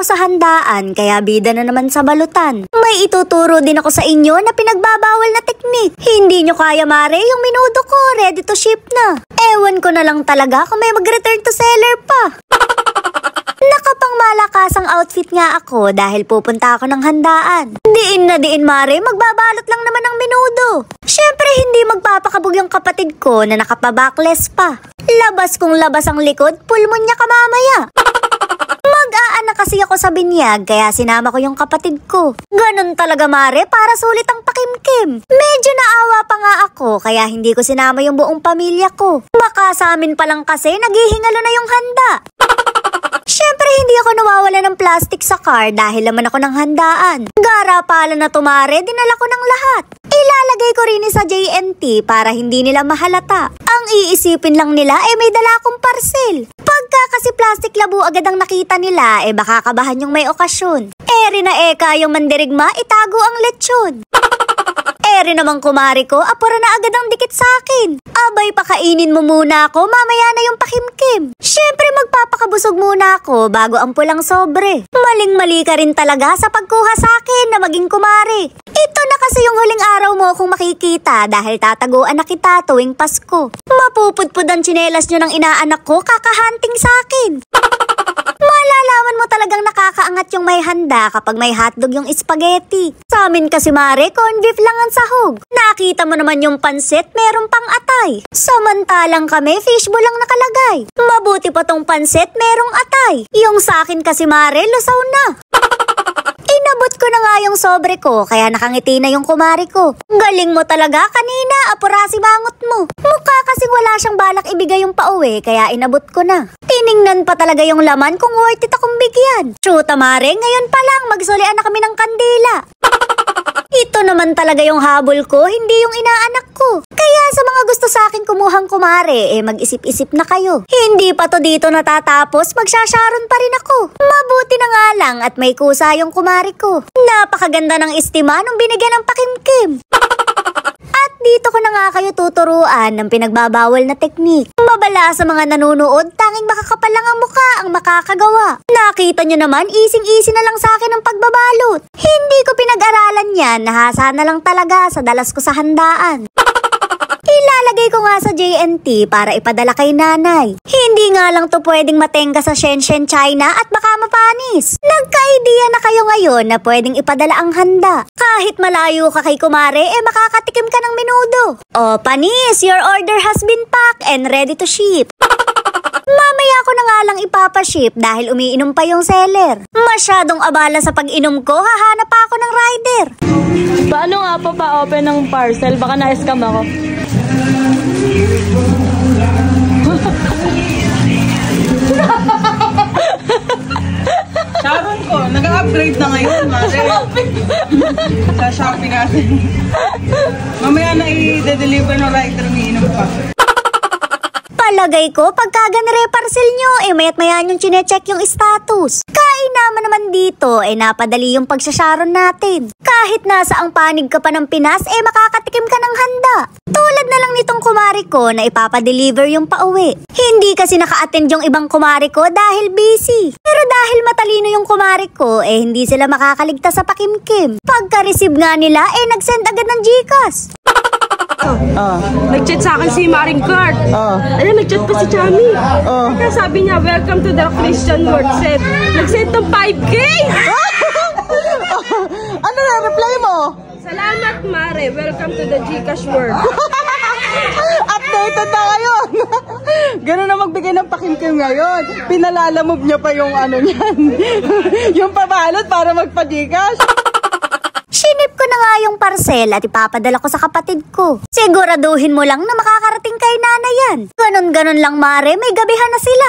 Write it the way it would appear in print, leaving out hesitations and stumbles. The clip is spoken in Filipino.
ako sa handaan, kaya bida na naman sa balutan. May ituturo din ako sa inyo na pinagbabawal na teknik. Hindi nyo kaya mare, yung minudo ko, ready to ship na. Ewan ko na lang talaga kung may mag-return to seller pa. Nakapang malakasang outfit nga ako dahil pupunta ako ng handaan. Diin na diin mare, magbabalot lang naman ng minudo. Syempre hindi magpapakabog yung kapatid ko na nakapabackless pa. Labas kong labas ang likod, pulmonya ka mamaya. Mag-aanak kasi ako sa binyag kaya sinama ko yung kapatid ko. Ganon talaga mare, para sulit ang pakimkim. Medyo naawa pa nga ako kaya hindi ko sinama yung buong pamilya ko. Baka sa amin pa lang kasi naghihingalo na yung handa. Syempre hindi ako nawawala ng plastic sa car dahil naman ako ng handaan. Gara pala na tumare, dinala ko ng lahat. Ilalagay ko rin sa JNT para hindi nila mahalata. Ang iisipin lang nila may dala akong parcel. Pagka kasi plastic labo agad ang nakita nila baka kabahan yung may okasyon. Eri na yung mandirigma, itago ang lechon. Eri naman kumari ko, apura na agad ang dikit sa akin. Abay, pakainin mo muna ako, mamaya na yung pakimkim. Syempre magpapakabusog muna ako bago ang pulang sobre. Maling-mali ka rin talaga sa pagkuha sa akin na maging kumari. Ito na kasi yung huling araw mo kung makikita dahil tataguan na kita tuwing Pasko. Mapupudpud ang tsinelas nyo ng inaanak ko, kakahunting sa akin. Malalaman mo talagang nakakaangat yung may handa kapag may hotdog yung spaghetti. Sa amin kasi mare, corn beef lang ang sahog. Nakita mo naman yung pansit, meron pang atay. Samantalang kami, fishbowl lang nakalagay. Mabuti pa tong pansit, merong atay. Yung sa akin kasi mare, lusaw na. Inabot ko na nga yung sobre ko, kaya nakangiti na yung kumari ko. Galing mo talaga kanina, apura si bangot mo. Mukha kasing wala siyang balak ibigay yung pauwi, kaya inabot ko na. Tiningnan pa talaga yung laman kung worth it akong bigyan. Chuta mare, ngayon pa lang magsulian na kami ng kandila. Ito naman talaga yung habol ko, hindi yung inaanak ko. Kaya sa mga gusto sa akin kumuhang kumare, mag-isip-isip na kayo. Hindi pa to dito natatapos, magsasharon pa rin ako. Mabuti na nga lang at may kusa yung kumari ko. Napakaganda ng estima nung binigyan ng pakimkim. At dito ko na nga kayo tuturuan ng pinagbabawal na teknik. Mabala sa mga nanonood, tanging makakapal lang ang mukha ang makakagawa. Nakita nyo naman, easy-easy na lang sa akin ang pagbabalot. Hindi ko pinag-aralan yan, nahasa na lang talaga sa dalas ko sa handaan. Ilalagay ko nga sa JNT para ipadala kay nanay. Hindi nga lang to pwedeng matenga sa Shenzhen, China at baka mapanis. Nagka-idea na kayo ngayon na pwedeng ipadala ang handa. Kahit malayo ka kay kumare, makakatikim ka ng minudo. O panis, your order has been packed and ready to ship. Mamaya ko na nga lang ipapaship dahil umiinom pa yung seller. Masyadong abala sa pag-inom ko, hahanap pa ako ng rider. Paano nga po pa-open ng parcel? Baka na-scam ako. Sharon ko, nag-upgrade na ngayon, mare. Sa Shopee natin. Mamaya na i-deliver ng rider, umiinom pa. Palagay ko, pagka ganire-parcel nyo, mayat maya yung chinecheck yung status. Kainaman naman dito, napadali yung pagsasharon natin. Kahit nasa ang panig ka pa ng Pinas, makakatikim ka ng handa. Tulad na lang nitong kumari ko na ipapadeliver yung pauwi. Hindi kasi naka-attend yung ibang kumari ko dahil busy. Pero dahil matalino yung kumari ko, hindi sila makakaligtas sa pakimkim. Pagka-receive nga nila, nag-send agad ng GCash. Nag-chat sa akin si Maring Clark. Ayun, nag-chat pa si Chami. Kaya sabi niya, welcome to the Christian World Set. Nag-send ng 5K! Ano na, reply mo? Salamat, Mare. Welcome to the Gcash world. Updated na ngayon. Ganun na magbigay ng pakimkim ngayon. Pinalalamove niya pa yung ano niyan. Yung pabalot para magpa-Gcash. Sinip ko na nga yung parcel at ipapadala ko sa kapatid ko. Siguraduhin mo lang na makakarating kay nanay yan. Ganon-ganon lang mare, may gabihan na sila.